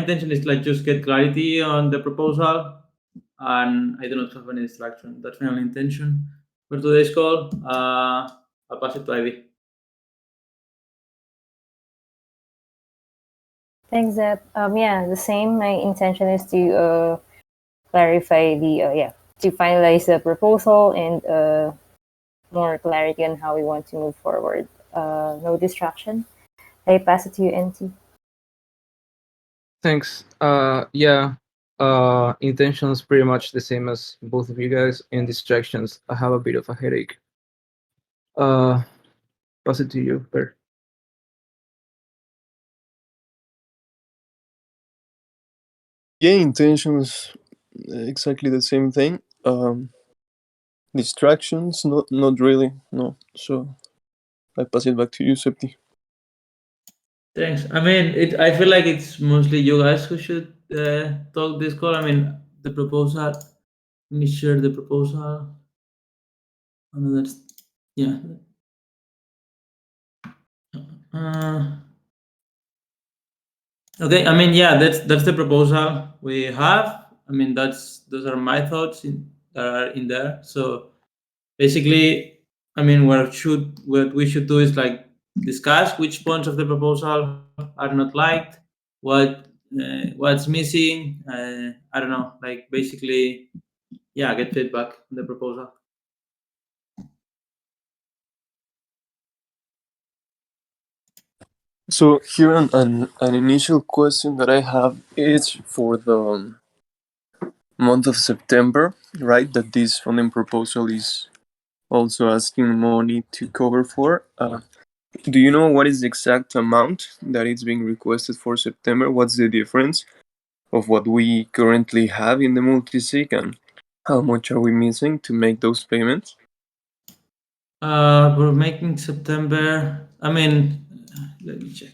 intention is like just get clarity on the proposal, and I do not have any distraction. That's my only intention for today's call. I'll pass it to Ivy. Thanks, Zep. Yeah, the same. My intention is to clarify to finalize the proposal and more clarity on how we want to move forward. No distraction. I pass it to you, NT. Thanks. Yeah. Intentions pretty much the same as both of you guys. And distractions, I have a bit of a headache. Pass it to you, Per. Yeah, intentions, exactly the same thing. Distractions, not really, no. So I pass it back to you, Septi. Thanks. I mean, I feel like it's mostly you guys who should talk this call. I mean, the proposal. Let me share the proposal. Oh, no, that's yeah. Okay. I mean, yeah, that's the proposal we have. I mean, those are my thoughts that are in there. So basically, I mean, what we should do is like discuss which points of the proposal are not liked, what's missing. I don't know, like basically, yeah, get feedback on the proposal. So here an initial question that I have is for the month of September, right? That this funding proposal is also asking money to cover for. Do you know what is the exact amount that is being requested for September? What's the difference of what we currently have in the multisig, and how much are we missing to make those payments? We're making September. I mean, let me check.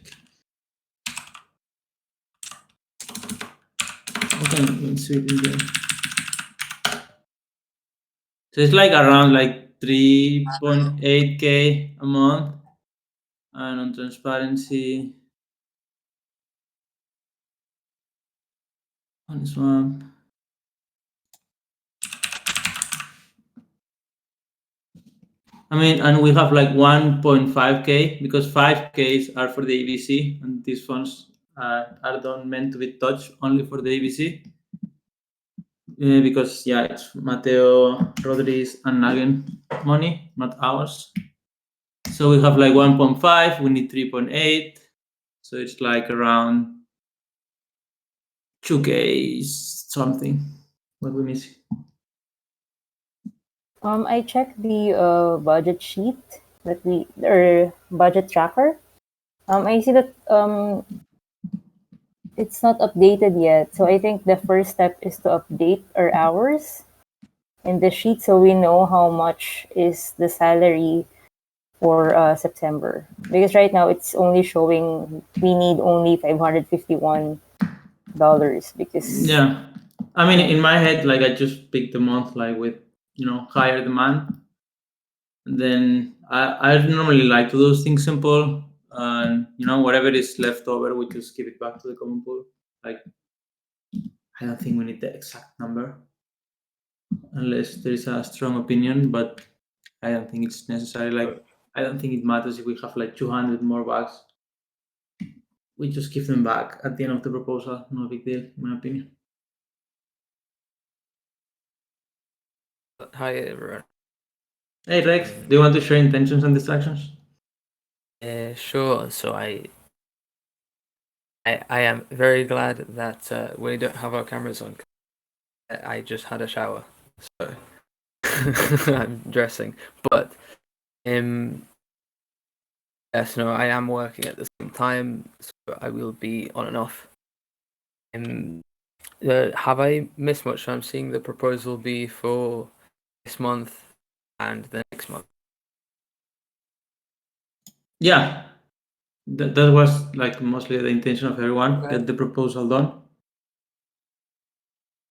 Okay, let's see it in there. So it's like around like 3.8K a month, and on transparency, on this one. I mean, and we have like 1.5K because 5Ks are for the ABC, and these funds are not meant to be touched, only for the ABC. Because yeah, it's Mateo, Rodriguez, and Nagen money, not ours. So we have like 1.5. We need 3.8. So it's like around 2K something. What we missing? I checked the budget sheet or budget tracker. I see that it's not updated yet. So I think the first step is to update our hours in the sheet so we know how much is the salary for September. Because right now it's only showing we need only $551 because Yeah, I mean, in my head, like I just picked the month like with higher demand, and then I normally like to do things simple, and whatever is left over, we just give it back to the common pool. Like I don't think we need the exact number unless there is a strong opinion, but I don't think it's necessary. Like I don't think it matters if we have like 200 more bucks. We just give them back at the end of the proposal. No big deal, in my opinion. Hi everyone. Hey Rex, do you want to share intentions and distractions? Sure. So I am very glad that we don't have our cameras on. I just had a shower, so I'm dressing. But yes, no, I am working at the same time, so I will be on and off. Have I missed much? I'm seeing the proposal be for this month and the next month. Yeah, that was like mostly the intention of everyone, get the proposal done.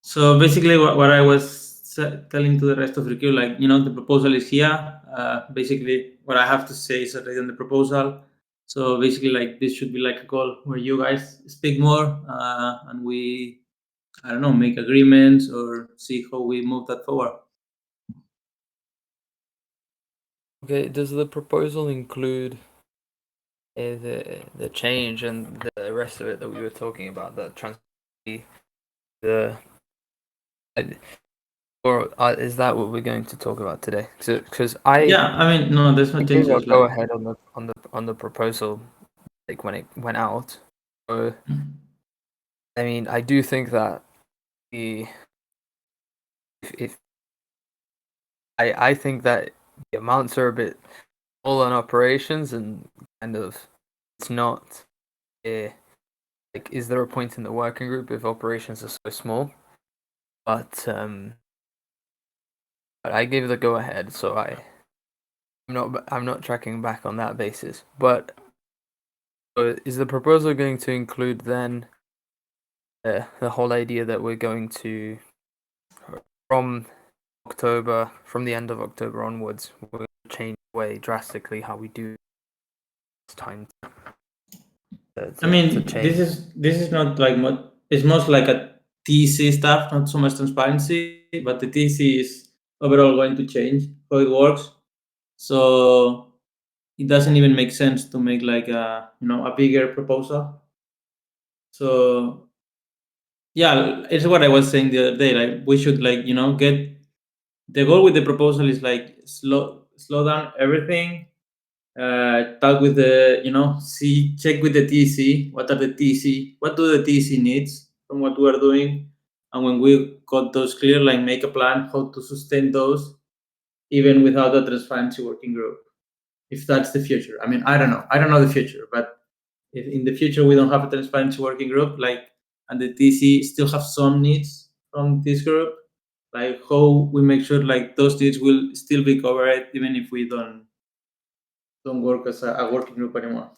So basically what I was telling to the rest of the queue, like, the proposal is here. Basically what I have to say is already on the proposal. So basically, like this should be like a call where you guys speak more, and we, I don't know, make agreements or see how we move that forward. Okay, does the proposal include the change and the rest of it that we were talking about, the the or is that what we're going to talk about today? Because Yeah, I mean, no, there's no I gave a changes. go Like, ahead on the proposal, like when it went out. So I mean, I do think that the if I think that the amounts are a bit all on operations and kind of it's not like is there a point in the working group if operations are so small? But I gave the go ahead, so I'm not tracking back on that basis. But is the proposal going to include then the whole idea that we're going to from the end of October onwards, we're going to change the way drastically how we do this time. I mean, change. this is not like it's most like a TC stuff, not so much transparency, but the TC is overall going to change how it works. So it doesn't even make sense to make like a a bigger proposal. So yeah, it's what I was saying the other day. Like we should like get the goal with the proposal is like slow down everything, talk with the see check with the TC what are the TC what do the TC needs from what we are doing, and when we got those clear, like make a plan how to sustain those even without a transparency working group, if that's the future. I mean, I don't know the future, but if in the future we don't have a transparency working group, like, and the TC still have some needs from this group, like how we make sure like those needs will still be covered even if we don't work as a working group anymore.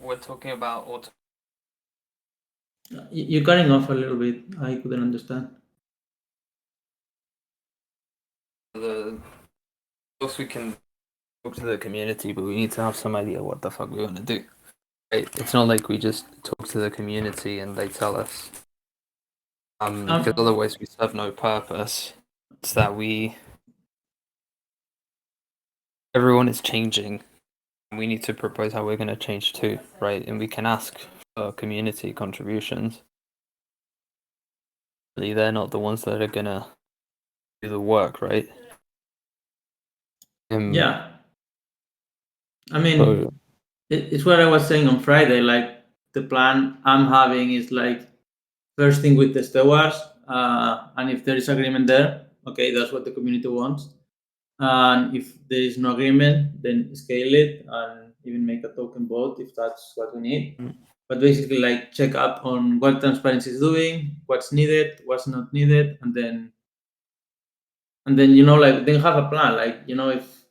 We're talking about You're cutting off a little bit. I couldn't understand. the. Of course, we can talk to the community, but we need to have some idea what the fuck we want to do. Right? It's not like we just talk to the community and they tell us. Because otherwise we serve no purpose. It's that everyone is changing. And we need to propose how we're going to change too, right? And we can ask for community contributions. Really, they're not the ones that are going to do the work, right? Yeah. I mean, So, it's what I was saying on Friday. Like the plan I'm having is like first thing with the stewards, and if there is agreement there, okay, that's what the community wants. And if there is no agreement, then scale it and even make a token vote if that's what we need. But basically, like check up on what transparency is doing, what's needed, what's not needed, and then like then have a plan. Like if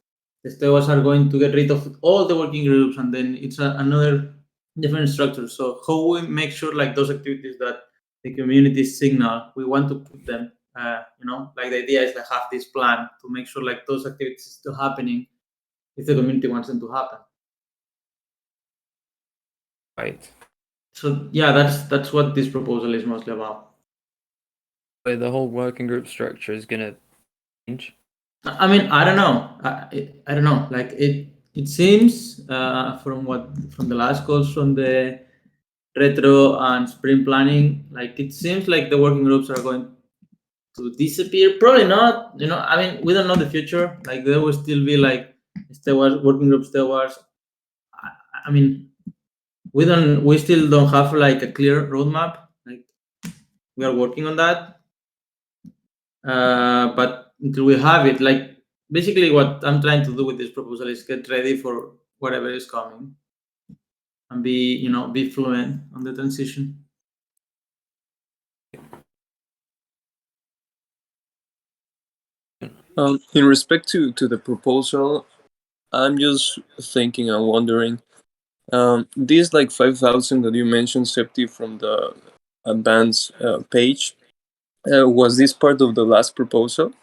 the stewards are going to get rid of all the working groups, and then it's another different structure. So how we make sure like those activities that the community signal we want to put them. Like the idea is to have this plan to make sure like those activities still happening if the community wants them to happen. right. So yeah, that's what this proposal is mostly about. So the whole working group structure is going to change. I mean, I don't know. I don't know. Like it seems from the last calls from the retro and sprint planning, like it seems like the working groups are going to disappear. Probably not. I mean, we don't know the future. Like there will still be like stewards, working group stewards. I mean, we still don't have like a clear roadmap. Like we are working on that. But until we have it, like basically what I'm trying to do with this proposal is get ready for whatever is coming and be fluent on the transition. In respect to the proposal, I'm just thinking and wondering, this like 5,000 that you mentioned, Septi, from the advance page, was this part of the last proposal?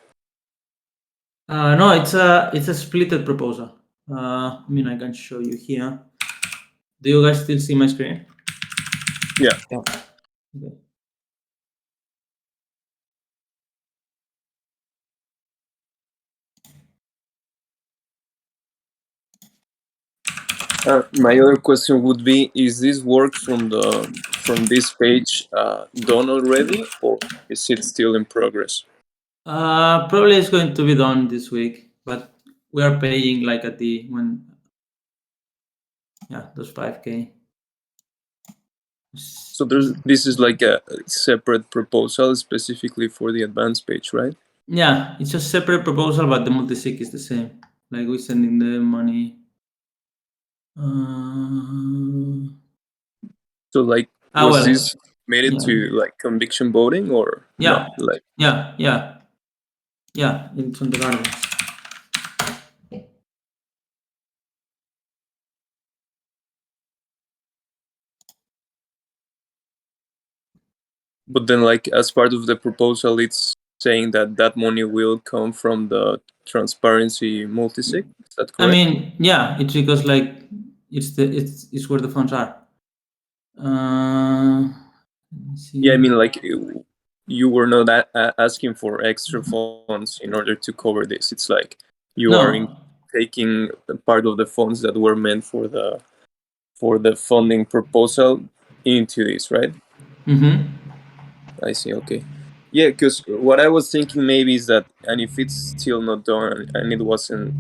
No, it's a splitted proposal. I mean, I can show you here. Do you guys still see my screen? Yeah. Okay. My other question would be: is this work from this page done already, or is it still in progress? Probably it's going to be done this week, but we are paying like at the those 5K. So this is like a separate proposal specifically for the advanced page, right? Yeah, it's a separate proposal, but the multi-sig is the same. Like we sending the money. So like, was Well, this made it yeah, to like conviction voting or yeah, not? Like, yeah. It's on the gardens. but then like as part of the proposal, it's saying that that money will come from the transparency multisig. Is that I correct? mean, yeah, it's because like it's where the funds are. Let me see. Yeah, I mean, like you were not asking for extra funds in order to cover this. It's like you are No. taking part of the funds that were meant for the funding proposal into this, right? Mm-hmm. I see. Okay. Yeah, because what I was thinking maybe is that, and if it's still not done and it wasn't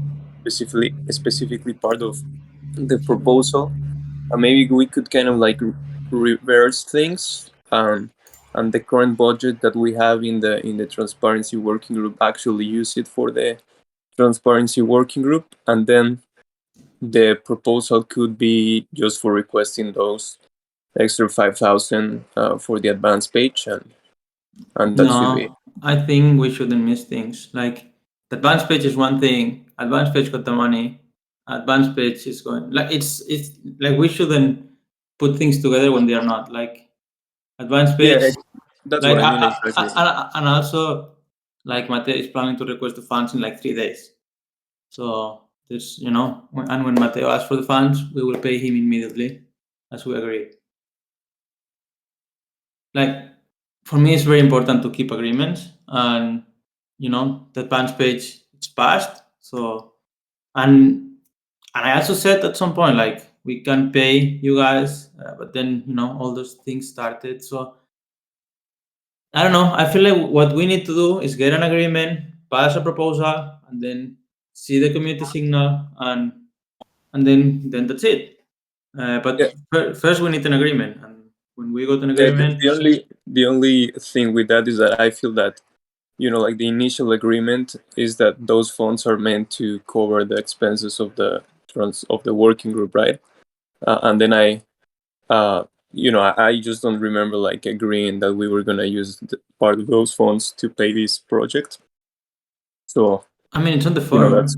specifically part of the proposal, maybe we could kind of like reverse things, and the current budget that we have in the transparency working group actually use it for the transparency working group, and then the proposal could be just for requesting those extra 5,000 for the advanced page, and that should be. No, I think we shouldn't miss things. Like the advanced page is one thing. Advanced page got the money. Advanced page is going like it's like we shouldn't put things together when they are not. Like advanced Yeah, page, that's like what I mean exactly. and also like Mateo is planning to request the funds in like 3 days. So there's and when Mateo asks for the funds, we will pay him immediately, as we agreed. Like for me it's very important to keep agreements, and the advance page it's passed. So and I also said at some point like we can pay you guys, but then all those things started. So I don't know, I feel like what we need to do is get an agreement, pass a proposal, and then see the community signal, and then that's it. Yeah, But first we need an agreement, and when we got an yeah. agreement. The only thing with that is that I feel that like the initial agreement is that those funds are meant to cover the expenses of the working group, right? And then I just don't remember like agreeing that we were gonna use part of those funds to pay this project. So I mean, it's on the forum. that's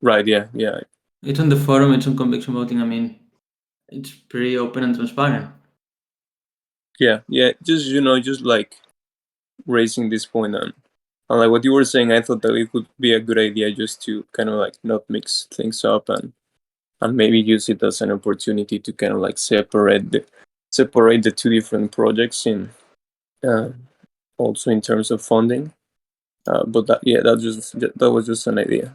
right. Yeah, yeah, It's on the forum. It's on conviction voting. I mean, it's pretty open and transparent. yeah. Just like raising this point, and like what you were saying, I thought that it would be a good idea just to kind of like not mix things up, and maybe use it as an opportunity to kind of like separate the two different projects in also in terms of funding. But that was just an idea.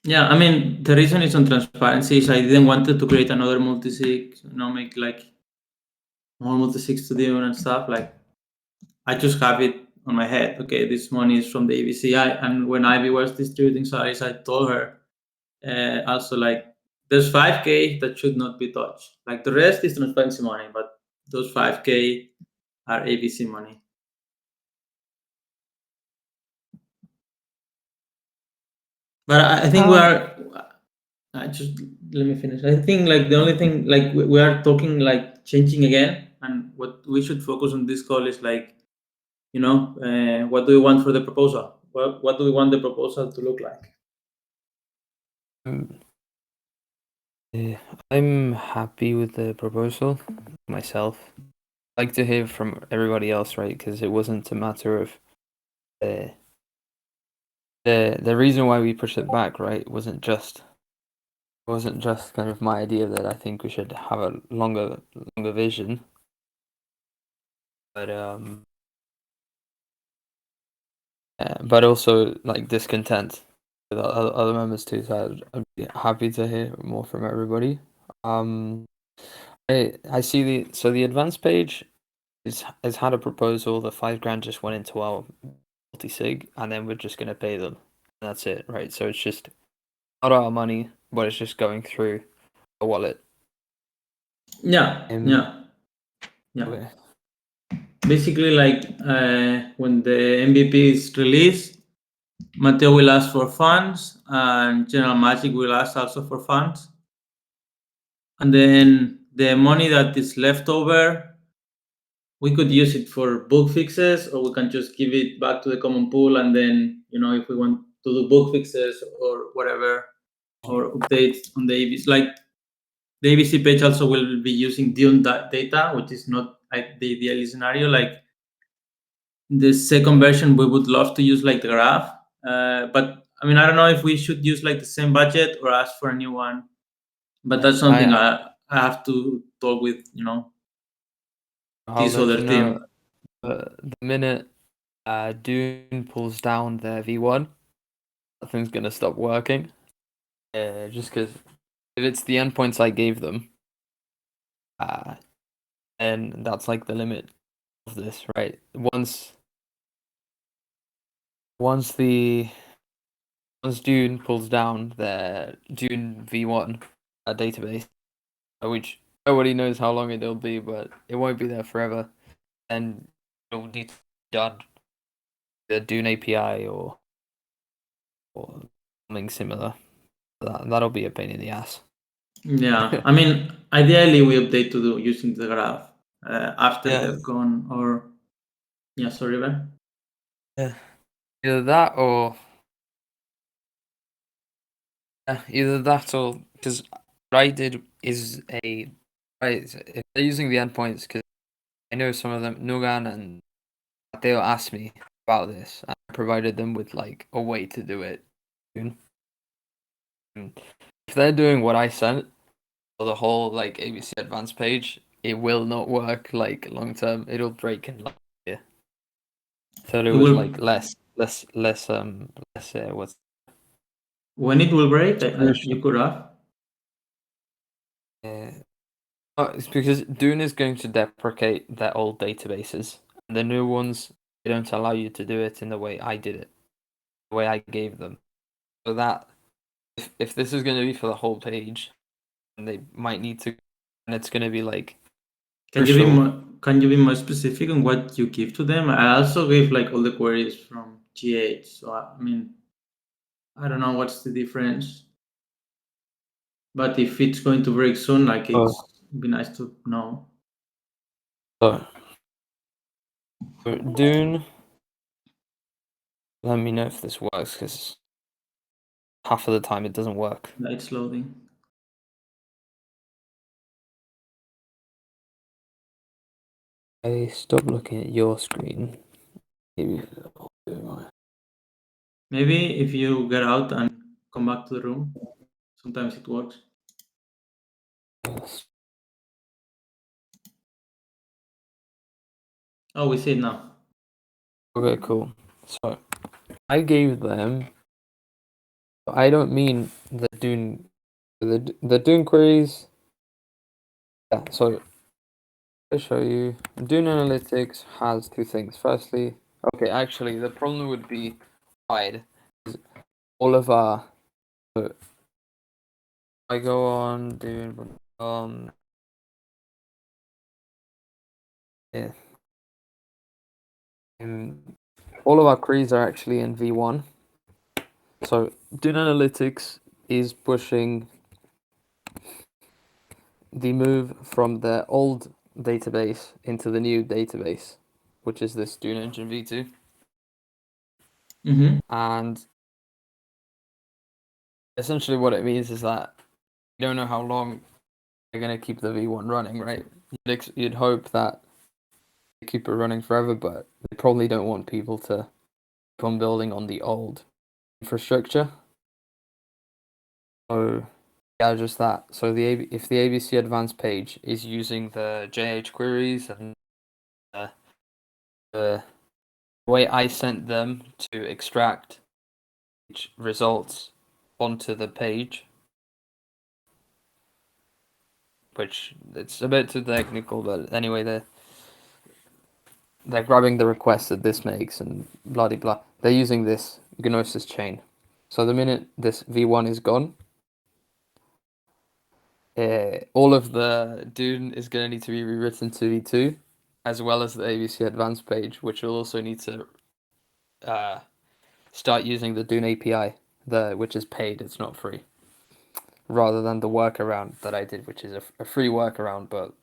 Yeah, I mean, the reason it's on transparency is I didn't want to create another multi-sig, make like more multi-sigs to do and stuff. Like, I just have it on my head. Okay, this money is from the ABCI, and when Ivy was distributing salaries, I told her also like there's 5K that should not be touched. Like the rest is transparency money, but those 5K are ABC money. But I think we are. I just let me finish. I think like the only thing like we are talking like changing again, and what we should focus on this call is like what do we want for the proposal? What do we want the proposal to look like? I'm happy with the proposal myself. I'd like to hear from everybody else, right? Because it wasn't a matter of the reason why we pushed it back, right, wasn't just kind of my idea that I think we should have a longer vision, but also like discontent with other members too. So I'd be happy to hear more from everybody. I see the advanced page has had a proposal. The $5,000 just went into our multi-sig, and then we're just gonna pay them. And that's it, right? So it's just not our money, but it's just going through a wallet. Yeah, yeah. Okay. Basically, like when the MVP is released, Mateo will ask for funds, and General Magic will ask also for funds. And then the money that is left over, we could use it for bug fixes, or we can just give it back to the common pool. And then, if we want to do bug fixes or whatever, or updates on the ABC, like the ABC page also will be using Dune data, which is not like the ideal scenario. Like the second version, we would love to use like the graph, but I mean, I don't know if we should use like the same budget or ask for a new one. But that's something I have to talk with I'll this let other you team. know the minute Dune pulls down their V1, that thing's gonna stop working. Just because if it's the endpoints I gave them, and that's like the limit of this, right? Once Dune pulls down their Dune V1 database, which nobody knows how long it'll be, but it won't be there forever, and it'll need to be done the Dune API or something similar. That'll be a pain in the ass. Yeah, I mean, ideally we update to using the graph after Yeah. they've gone, or sorry, Ben. Yeah, either that or because what I did is if they're using the endpoints, because I know some of them, Nugan and Mateo asked me about this, and I provided them with like a way to do it. If they're doing what I sent for the whole like ABC Advanced page, it will not work like long term. It'll break in like a year. So it was like less what's When it will break, you could have. It's because Dune is going to deprecate their old databases, and the new ones they don't allow you to do it in the way I did it, the way I gave them. So that if this is going to be for the whole page, and they might need to, and it's going to be like. Can you be more specific on what you give to them? I also gave like all the queries from GH, so I mean, I don't know what's the difference. But if it's going to break soon, like it'd be nice to know. So Dune, let me know if this works, because half of the time it doesn't work. Yeah, it's loading. I stop looking at your screen. Maybe Maybe if you get out and come back to the room, sometimes it works. Oh, we see it now. Okay, cool. So I gave them. I don't mean the Dune queries. Yeah. So I'll show you. Dune Analytics has two things. Firstly, okay, actually, the problem would be wide. All of our. So I go on Dune. Yeah. All of our queries are actually in V1. So Dune Analytics is pushing the move from the old database into the new database, which is this Dune Engine V2. Mm-hmm. And essentially what it means is that you don't know how long they're going to keep the V1 running, right? You'd hope that they keep it running forever, but they probably don't want people to keep on building on the old infrastructure. So yeah, just that. So if the ABC Advanced page is using the JH queries and the way I sent them to extract results onto the page, which it's a bit too technical, but anyway, they're grabbing the request that this makes and blah de blah. They're using this Gnosis chain. So the minute this v1 is gone, all of the Dune is going to need to be rewritten to v2, as well as the ABC Advanced page, which will also need to start using the Dune API, which is paid, it's not free, rather than the workaround that I did, which is a free workaround, but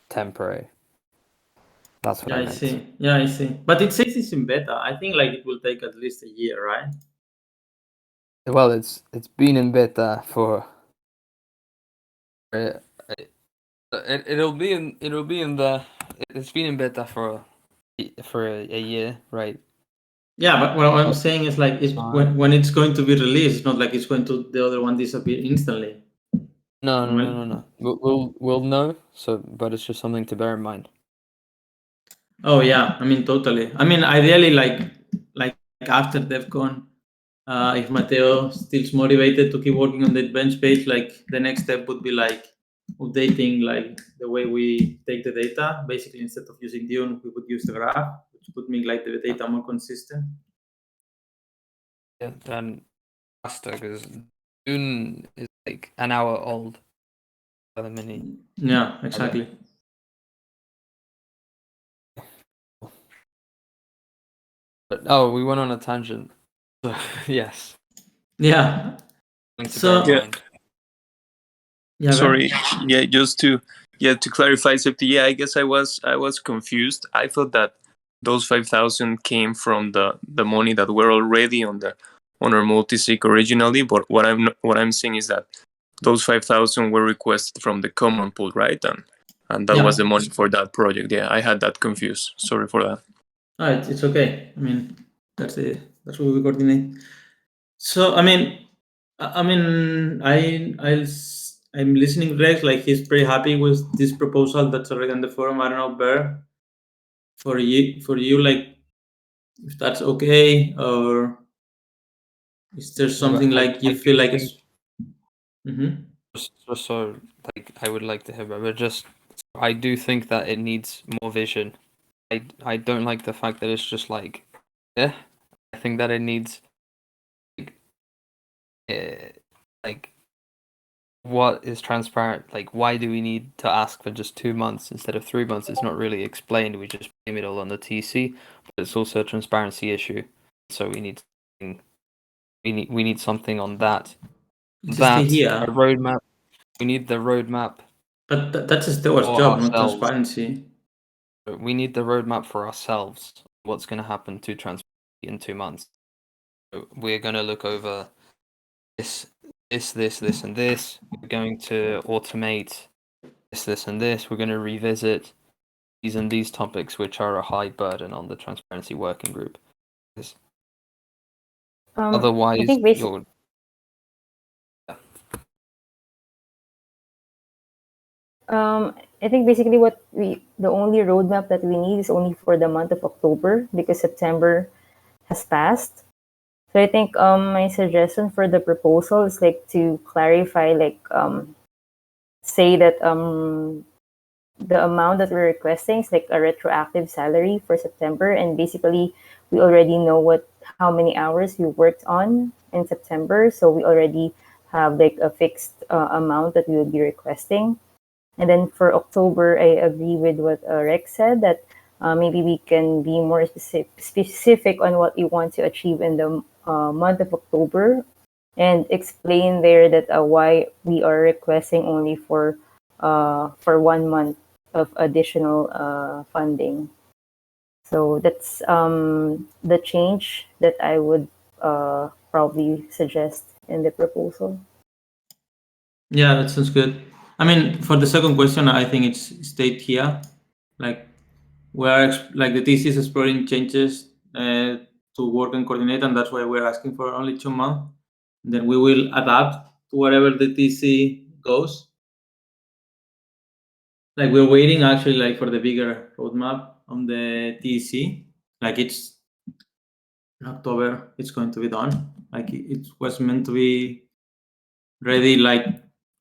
temporary. That's what Yeah, I I meant. see. Yeah, I see. But it says it's in beta. I think like it will take at least a year, right? Well, it's been in beta for. It'll be in the. It's been in beta for a year, right? Yeah, but what I'm saying is like it's when it's going to be released, it's not like it's going to the other one disappear instantly. No. We'll know. So, but it's just something to bear in mind. Oh yeah, I mean totally. I mean ideally like after DevCon, if Mateo still's motivated to keep working on that bench page, like the next step would be like updating like the way we take the data. Basically, instead of using Dune, we would use the graph, which would make like the data more consistent. Yeah, then faster because Dune is like an hour old. The mini. Yeah, exactly. But we went on a tangent. So yes. Yeah. Something to So bear in mind. yeah, Sorry, yeah, just to clarify something. Yeah, I guess I was confused. I thought that those 5,000 came from the money that were already on our multisig originally. But what I'm saying is that those 5,000 were requested from the common pool, right? And that was the money for that project. Yeah, I had that confused. Sorry for that. it's okay. I mean that's what we coordinate. So I mean I'm listening to Rex, like he's pretty happy with this proposal that's already on the forum. I don't know, Bear, for you, like if that's okay, or is there something like you feel like it's Just so like I would like to hear, but just I do think that it needs more vision. I don't like the fact that it's just like, I think that it needs like what is transparent. Like, why do we need to ask for just 2 months instead of 3 months? It's not really explained. We just blame it all on the TC, but it's also a transparency issue. So we need something on that. just here. A roadmap. We need the roadmap. But that's a steward's for job, not ourselves. transparency. We need the roadmap for ourselves. What's going to happen to transparency in 2 months? We're going to look over this, and this. We're going to automate this, and this. We're going to revisit these and these topics, which are a high burden on the transparency working group. Otherwise, I think you're. I think basically the only roadmap that we need is only for the month of October because September has passed. So I think my suggestion for the proposal is like to clarify, like say that the amount that we're requesting is like a retroactive salary for September, and basically we already know how many hours we worked on in September, so we already have like a fixed amount that we will be requesting. And then for October, I agree with what Rex said, that maybe we can be more specific on what we want to achieve in the month of October, and explain there that why we are requesting only for 1 month of additional funding. So that's the change that I would probably suggest in the proposal. Yeah, that sounds good. I mean, for the second question, I think it's state here, like like the TC is exploring changes to work and coordinate, and that's why we're asking for only 2 months. Then we will adapt to whatever the TC goes. Like we're waiting actually like for the bigger roadmap on the TC. Like it's in October, it's going to be done. Like it was meant to be ready like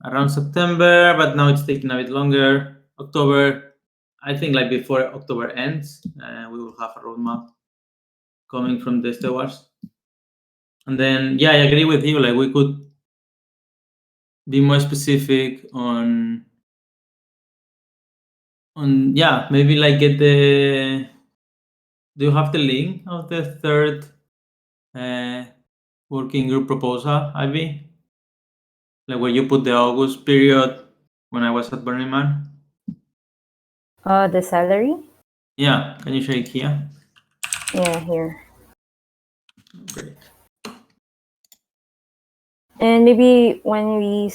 around September, but now it's taking a bit longer. October, I think like before October ends, we will have a roadmap coming from the stewards. And then, yeah, I agree with you. Like we could be more specific on yeah, maybe like get the. Do you have the link of the third working group proposal, Ivy? Like where you put the August period when I was at Burning Man? The salary? Yeah, can you show it here? Yeah, here. Great. And maybe when we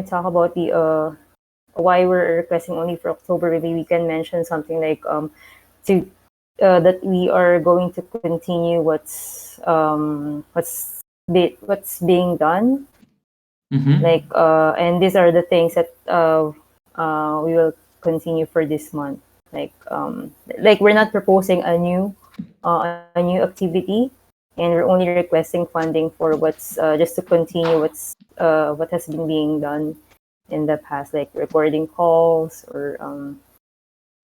talk about the why we're requesting only for October, maybe we can mention something like to that we are going to continue what's being done. Mm-hmm. Like and these are the things that we will continue for this month. Like we're not proposing a new activity, and we're only requesting funding for what's just to continue what has been being done in the past, like recording calls or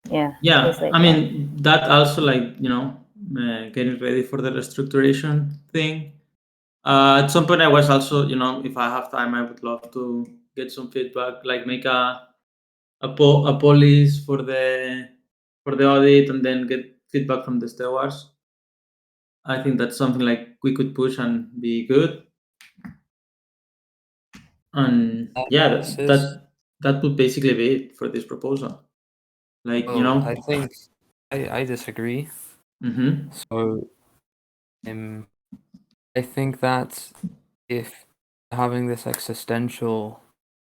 things Yeah, like I that. mean that also like getting ready for the restructuration thing. At some point, I was also if I have time, I would love to get some feedback, like make a police for the audit, and then get feedback from the stewards. I think that's something like we could push and be good. And yeah, Analysis. that would basically be it for this proposal. Like Well, I think I disagree. Mm-hmm. So, I think that if having this existential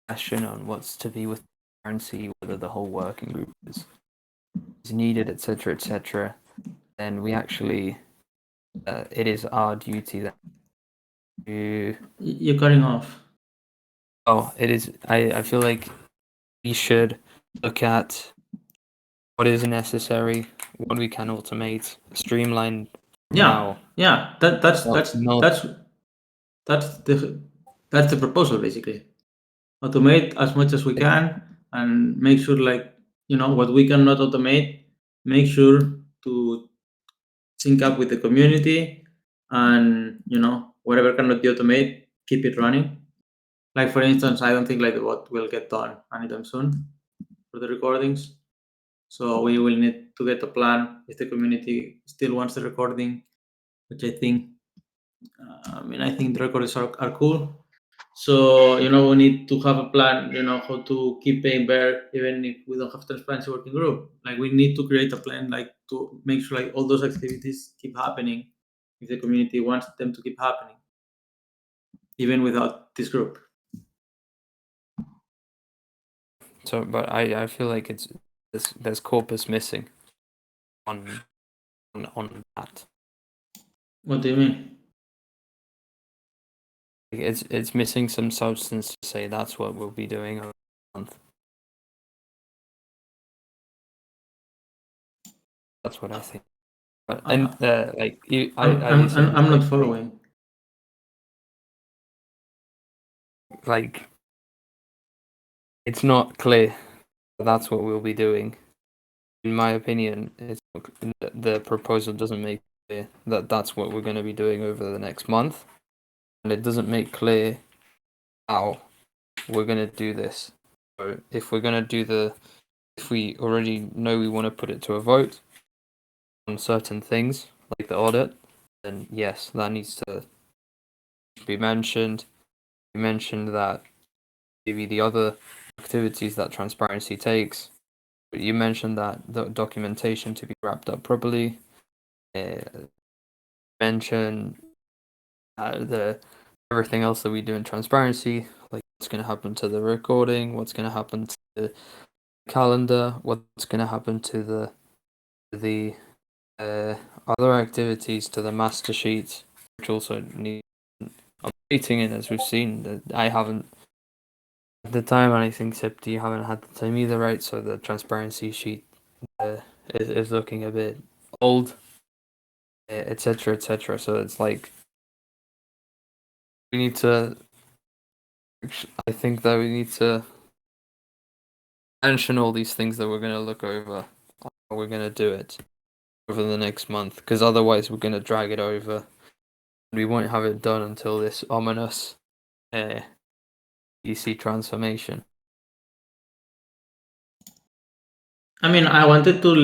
question on what's to be with currency, whether the whole working group is needed, etc., then we actually it is our duty that to. You're cutting off. Oh, it is. I feel like we should look at what is necessary, what we can automate, streamline now. Yeah. That's Not, that's not that's that's the that's the proposal basically. Automate as much as we can, and make sure like what we cannot automate, make sure to sync up with the community, and whatever cannot be automate, keep it running. Like for instance, I don't think like the bot will get done anytime soon for the recordings. So we will need to get a plan if the community still wants the recording, which I think. I think the recordings are cool. So we need to have a plan. How to keep paying Bear even if we don't have transparency working group. Like we need to create a plan, like to make sure like all those activities keep happening if the community wants them to keep happening, even without this group. so, but I feel like there's corpus missing on that. What do you mean? It's missing some substance to say that's what we'll be doing over the month. That's what I think. But and like you, I'm not following. like it's not clear that that's what we'll be doing. In my opinion, the proposal doesn't make clear that that's what we're going to be doing over the next month, and it doesn't make clear how we're going to do this. So if we're going to do if we already know we want to put it to a vote on certain things like the audit, then yes, that needs to be mentioned. You mentioned that maybe the other activities that transparency takes. But you mentioned that the documentation to be wrapped up properly. Mention the everything else that we do in transparency, like what's going to happen to the recording, what's going to happen to the calendar, what's going to happen to the other activities to the master sheet, which also need updating it, as we've seen. That I haven't at the time, and I think Sipti, you haven't had the time either, right? So the transparency sheet is looking a bit old, etc., etc. So it's like we need to. I think that we need to mention all these things that we're going to look over. How we're going to do it over the next month, because otherwise we're going to drag it over. We won't have it done until this ominous EC transformation. I mean, I wanted to,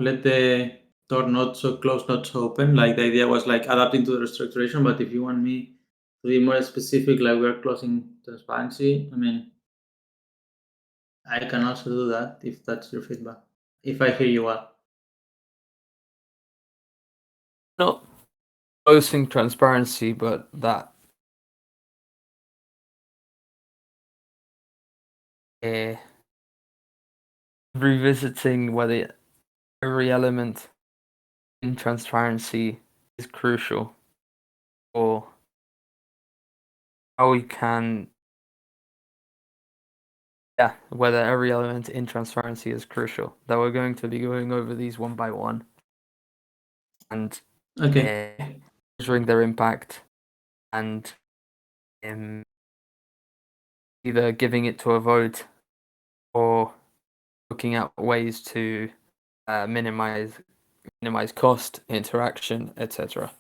let the door not so close, not so open. Like the idea was like adapting to the restructuration. But if you want me to be more specific, like we're closing transparency, I mean, I can also do that if that's your feedback. If I hear you well. Not closing transparency, but that revisiting whether every element in transparency is crucial, or how we can, whether every element in transparency is crucial. That we're going to be going over these one by one and Okay. measuring their impact and either giving it to a vote or looking at ways to minimize cost, interaction, etc.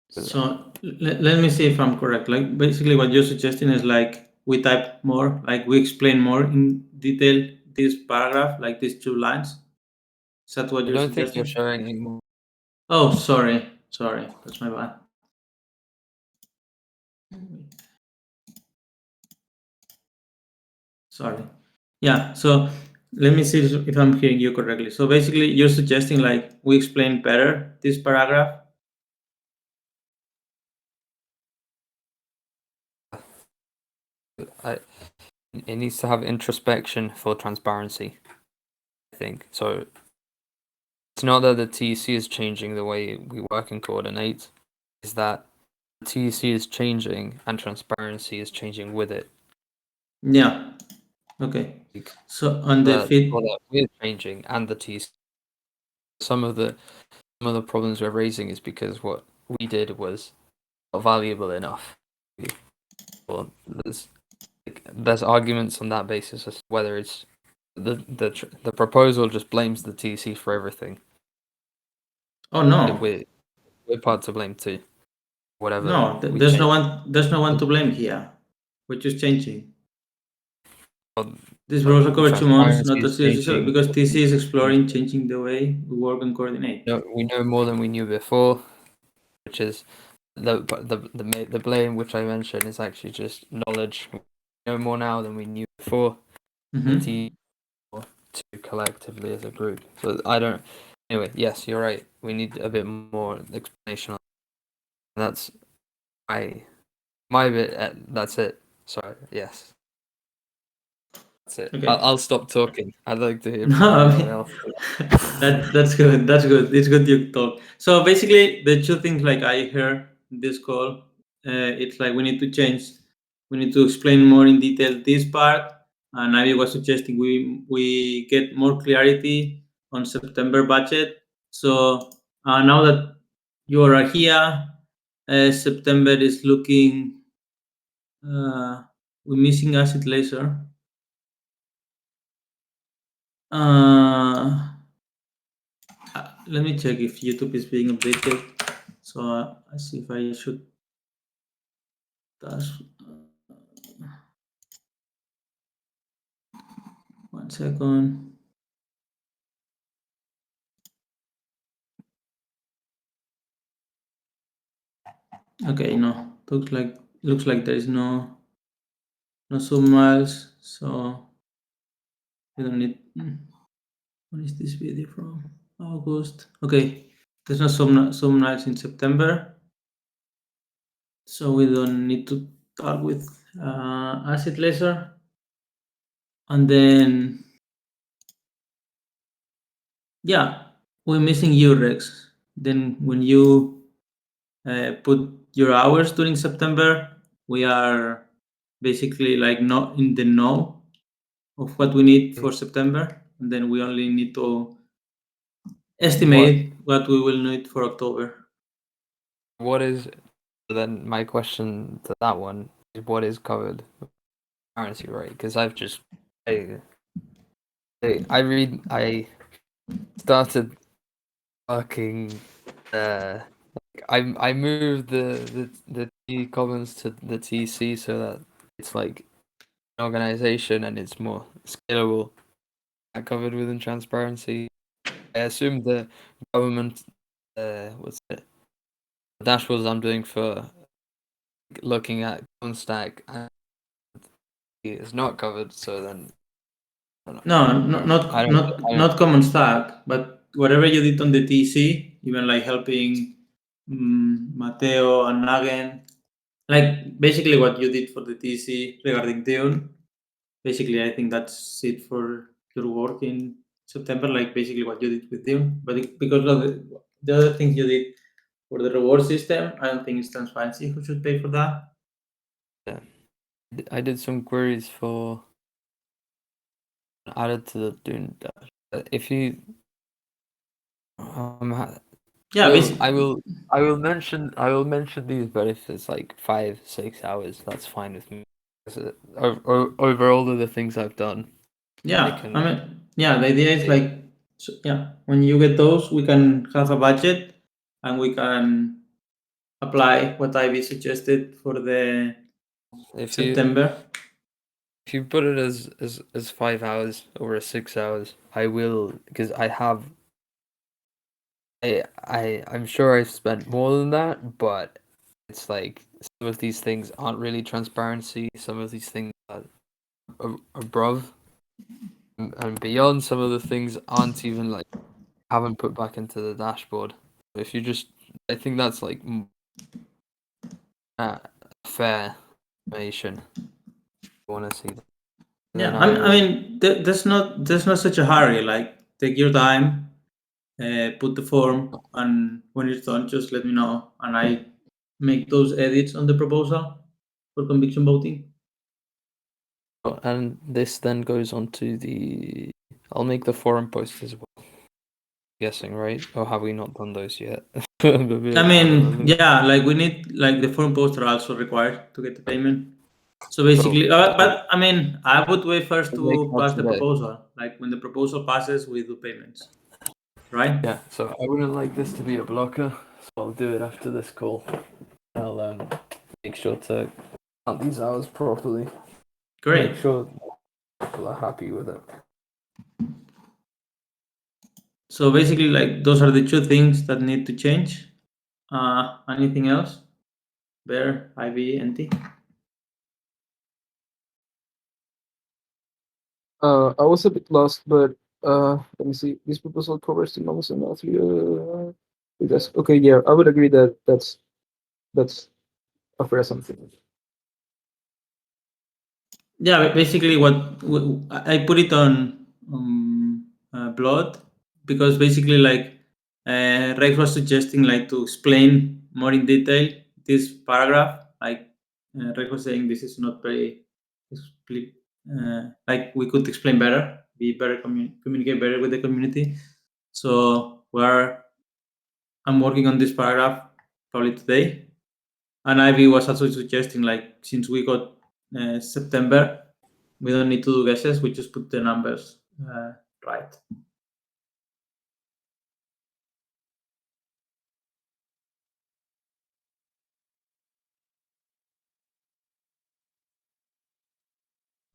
So let me see if I'm correct. Like basically what you're suggesting is like we type more, like we explain more in detail this paragraph, like these 2 lines. Is that what I you're don't think you're suggesting? showing anymore. Oh, sorry. That's my bad. Sorry. Yeah, so let me see if I'm hearing you correctly. So basically you're suggesting like we explain better this paragraph. It needs to have introspection for transparency, I think. So it's not that the TEC is changing the way we work and coordinate, it's that the TEC is changing and transparency is changing with it. Yeah. Okay. So on the feed, we're changing and the TEC. Some of the problems we're raising is because what we did was not valuable enough. Well, there's arguments on that basis as to whether it's the proposal just blames the TC for everything. oh no. We're part to blame too. Whatever. No, there's no one to blame here. We're just changing. This will also cover 2 months, not a serious issue, because TC is exploring changing the way we work and coordinate. We know more than we knew before, which is the blame which I mentioned is actually just knowledge. We know more now than we knew before. The team to collectively as a group. So I don't. Anyway, yes, you're right. We need a bit more explanation. That's my bit. That's it. Sorry. Yes. That's it. Okay. I'll stop talking. I'd like to hear from No, anyone else. that's good. That's good. It's good you talk. So basically, the 2 things like I heard in this call, it's like we need to change. We need to explain more in detail this part. And I was suggesting we get more clarity on September budget. So now that you are here, September is looking. We're missing acid laser. Let me check if YouTube is being updated. So I see if I should. That's 1 second. Okay, no. Looks like there is no Zoom miles, so we don't need. When is this video from? August. Okay, there's no Zoom miles in September, so we don't need to talk with acid laser. And then Yeah, we're missing you, Rex. Then when you put your hours during September, we are basically like not in the know of what we need for September, and then we only need to estimate what we will need for October. What is then my question to that one is what is covered with currency, right? Because I've just I started working. I moved the T columns to the TC so that it's like an organization and it's more scalable. Covered within transparency. I assume the government, what's it? The dashboards I'm doing for looking at stack is not covered. So then, I don't know. No, I don't. I don't. not common stack, but whatever you did on the TC, even like helping Mateo and Nagen, like basically what you did for the TC regarding Dune. Basically, I think that's it for your work in September. Like basically what you did with Dune, but because of the other things you did for the reward system, I don't think it's transparency who should pay for that. Yeah. I did some queries for added to the Dune dash. If you Yeah, I will mention these, but if it's like 5-6 hours, that's fine with me. Over all of the things I've done, yeah. I can. I mean, yeah. The idea is Yeah. like, so, yeah. When you get those, we can have a budget, and we can apply what Ivy suggested for the If September. you put it as 5 hours over 6 hours, I will because I have. I'm sure I've spent more than that, but it's like some of these things aren't really transparency. Some of these things are above and beyond. Some of the things aren't even like haven't put back into the dashboard. If you just, I think that's like fair information. You want to see that. And Yeah, then I mean, there's not such a hurry. Like, take your time, put the form, and when it's done, just let me know, and I make those edits on the proposal for conviction voting. and this then goes on to the. I'll make the forum post as well. Guessing right, or have we not done those yet? I mean, yeah, like we need like the form posts are also required to get the payment. So basically, but I mean, I would wait first We'll make to that pass the today. proposal. Like when the proposal passes, we do payments, right? Yeah, so I wouldn't like this to be a blocker, so I'll do it after this call. I'll make sure to count these hours properly. Great. Make sure people are happy with it. So basically, like those are the two things that need to change. Anything else? Bear, IV, NT? I was a bit lost, but let me see. This proposal covers the novels and all three. That's okay. Yeah, I would agree that that's a fair assumption. Yeah, basically, I put it on Blood because basically, like Rex was suggesting, like to explain more in detail this paragraph. Like Rex was saying, this is not very like we could explain better, be better, communicate better with the community. So I'm working on this paragraph probably today, and Ivy was also suggesting, like, since we got September, we don't need to do guesses. We just put the numbers right.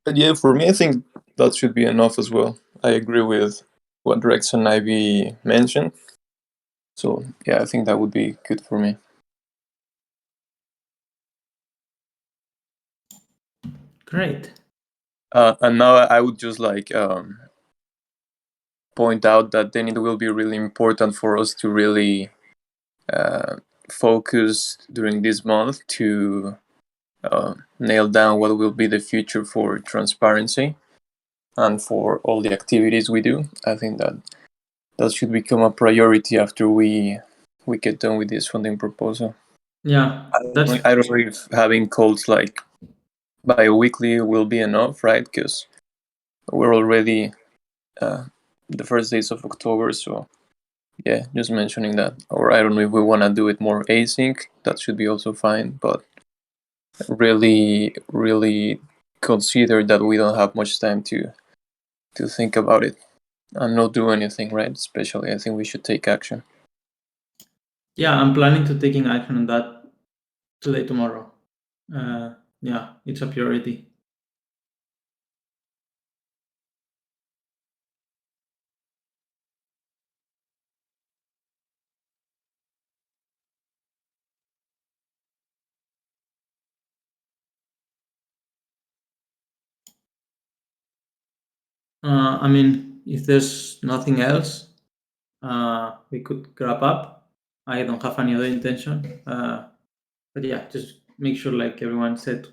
But yeah, for me, I think that should be enough as well. I agree with what Rex and Ivy mentioned. So yeah, I think that would be good for me. Great. And now I would just like point out that then it will be really important for us to really focus during this month to nail down what will be the future for transparency and for all the activities we do. I think that that should become a priority after we get done with this funding proposal. Yeah, I don't know if having calls like bi-weekly will be enough, right? Because we're already the first days of October, so yeah, just mentioning that. Or I don't know if we want to do it more async, that should be also fine, but really consider that we don't have much time to think about it and not do anything, right? Especially, I think we should take action. Yeah, I'm planning to taking action on that today, tomorrow. Yeah, it's a priority. I mean, if there's nothing else, we could wrap up. I don't have any other intention. But yeah, just make sure like everyone said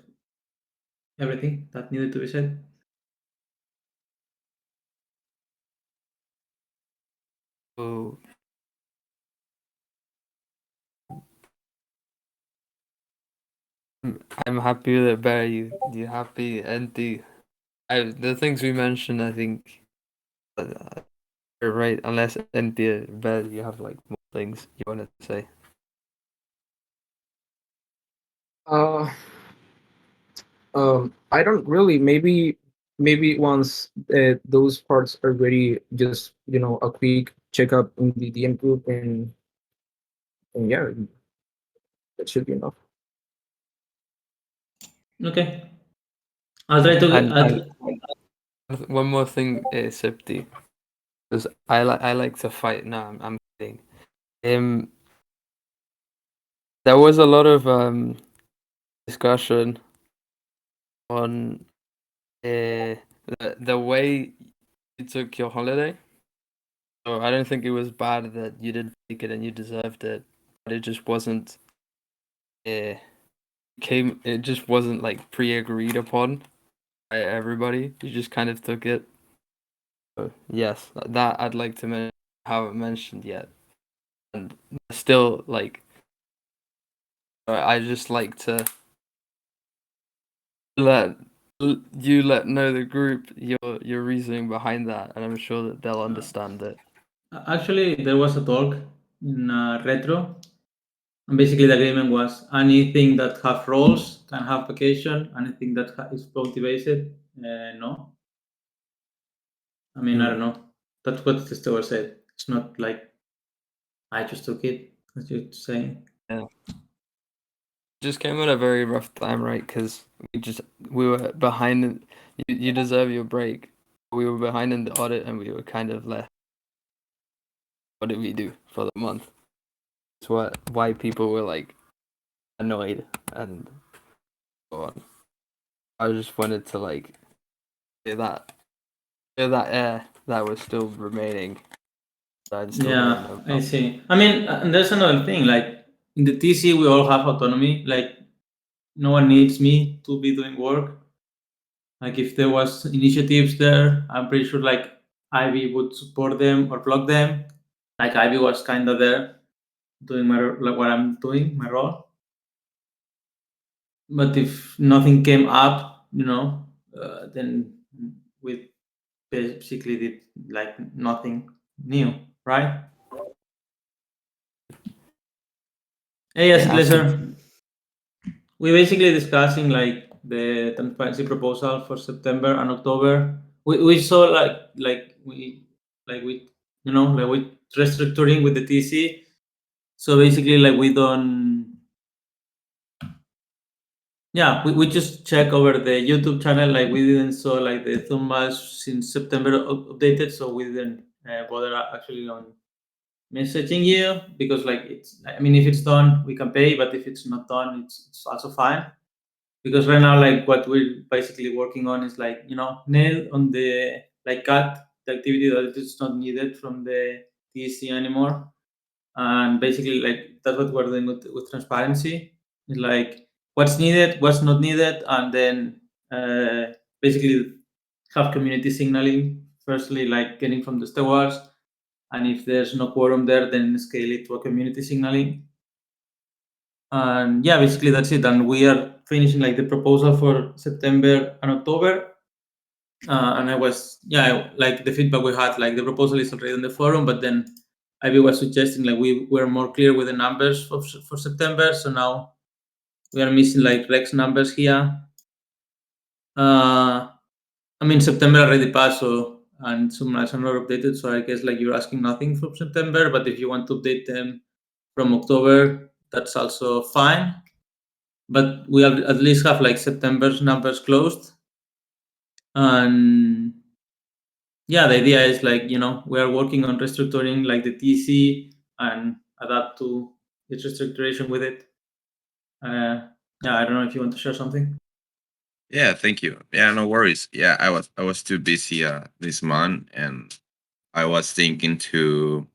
everything that needed to be said. So I'm happy with it, Barry. You happy, Andy? The things we mentioned, I think, are right. Unless Andy, Barry, you have like more things you wanted to say. Uh, I don't really. Maybe once those parts are ready, just a quick checkup in the DM group, and yeah, that should be enough. Okay, I'll try to. One more thing, Sipti, because I like to fight. No, I'm kidding. There was a lot of discussion on the way you took your holiday. So I don't think it was bad that you didn't take it and you deserved it, but it just wasn't. It just wasn't like pre-agreed upon by everybody. You just kind of took it. So yes, that I'd like to mention. Haven't mentioned yet, and still like. I just like to let let know the group your reasoning behind that, and I'm sure that they'll understand it. Actually, there was a talk in retro, and basically the agreement was anything that have roles can have vacation. Anything that is floaty based, no. I mean, I don't know. That's what the store said. It's not like I just took it. As you're saying. Yeah. Just came at a very rough time, right? Because we were behind. You deserve your break. We were behind in the audit, and we were kind of left. What did we do for the month? It's why people were like annoyed and so on. I just wanted to like clear that air that was still remaining. I'd still Yeah, know I about. see. I mean, and there's another thing. Like in the TC, we all have autonomy. Like no one needs me to be doing work. Like if there was initiatives there, I'm pretty sure like Ivy would support them or block them. Like Ivy was kind of there doing like what I'm doing, my role. But if nothing came up, then we basically did like nothing new, right? Hey, yes, pleasure. We basically discussing like the transparency proposal for September and October. We saw we like we restructuring with the TC. So basically like we don't yeah, we just check over the YouTube channel like we didn't saw like the thumbnails since September updated, so we didn't bother actually on messaging you because like it's I mean if it's done we can pay, but if it's not done it's also fine. Because right now like what we're basically working on is like nail on the like cut the activity that is not needed from the TC anymore, and basically like that's what we're doing with transparency. It's like what's needed, what's not needed, and then basically have community signaling. Firstly, like getting from the stewards, and if there's no quorum there, then scale it to a community signaling. And yeah, basically that's it. And we are finishing like the proposal for September and October. And I was, like the feedback we had, like the proposal is already on the forum, but then Ivy was suggesting like we were more clear with the numbers for September. So now we are missing like Rex numbers here. I mean, September already passed, so, and some are not updated. So I guess like you're asking nothing from September, but if you want to update them from October, that's also fine. But we at least have like September's numbers closed. And yeah, the idea is like, we are working on restructuring like the TC and adapt to its restructuration with it. I don't know if you want to share something. Yeah, thank you. Yeah, no worries. Yeah, I was too busy this month, and I was thinking to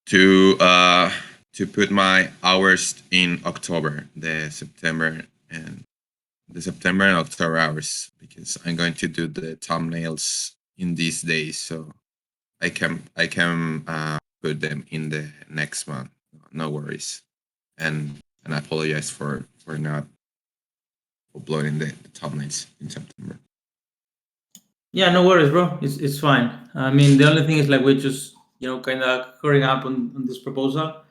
put my hours in October, the September and October hours, because I'm going to do the thumbnails in these days, so I can put them in the next month. No worries, and I apologize for not uploading the thumbnails in September. Yeah, no worries, bro. It's fine. I mean, the only thing is like we're just kind of hurrying up on this proposal.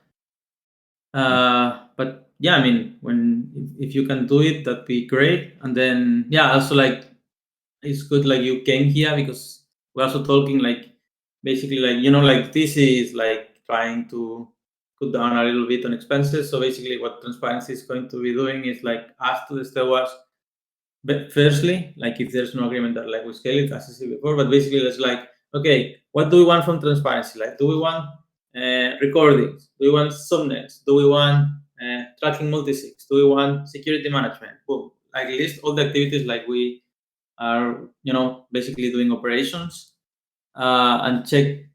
But yeah, I mean, if you can do it, that'd be great. And then also like it's good like you came here because we're also talking like basically like like this is like trying to cut down a little bit on expenses. So basically, what transparency is going to be doing is like ask to the stewards. But firstly, like if there's no agreement that like we scale it, as I said before, but basically it's like, okay, what do we want from transparency? Like, do we want recordings? Do we want subnets? Do we want tracking multisigs? Do we want security management? Boom. Like list all the activities like we are, basically doing operations and check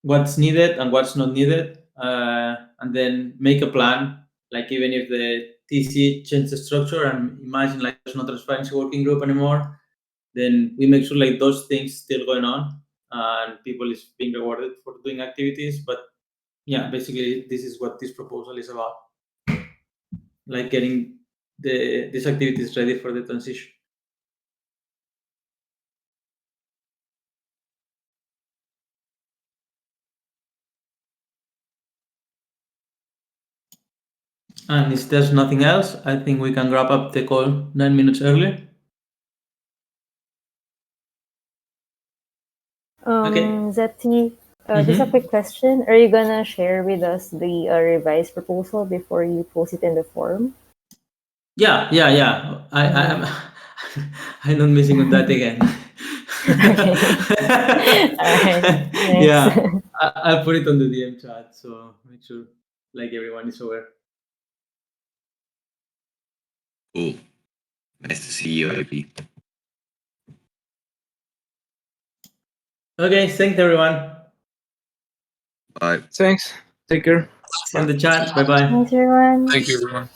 what's needed and what's not needed, and then make a plan. Like even if the TC changes the structure and imagine like there's no transparency working group anymore, then we make sure like those things still going on and people is being rewarded for doing activities. But yeah, basically this is what this proposal is about, like getting these activities ready for the transition. And if there's nothing else, I think we can wrap up the call 9 minutes early. Okay. Zeti, just a quick question. Are you gonna share with us the revised proposal before you post it in the forum? Yeah. I'm I'm not missing on that again. Okay. All right. Thanks. Yeah, I'll put it on the DM chat, so make sure like everyone is aware. Cool. Nice to see you, IP. Okay, thanks everyone. Bye. Thanks. Take care. See you in the chat. Bye bye. Thanks, everyone. Thank you, everyone.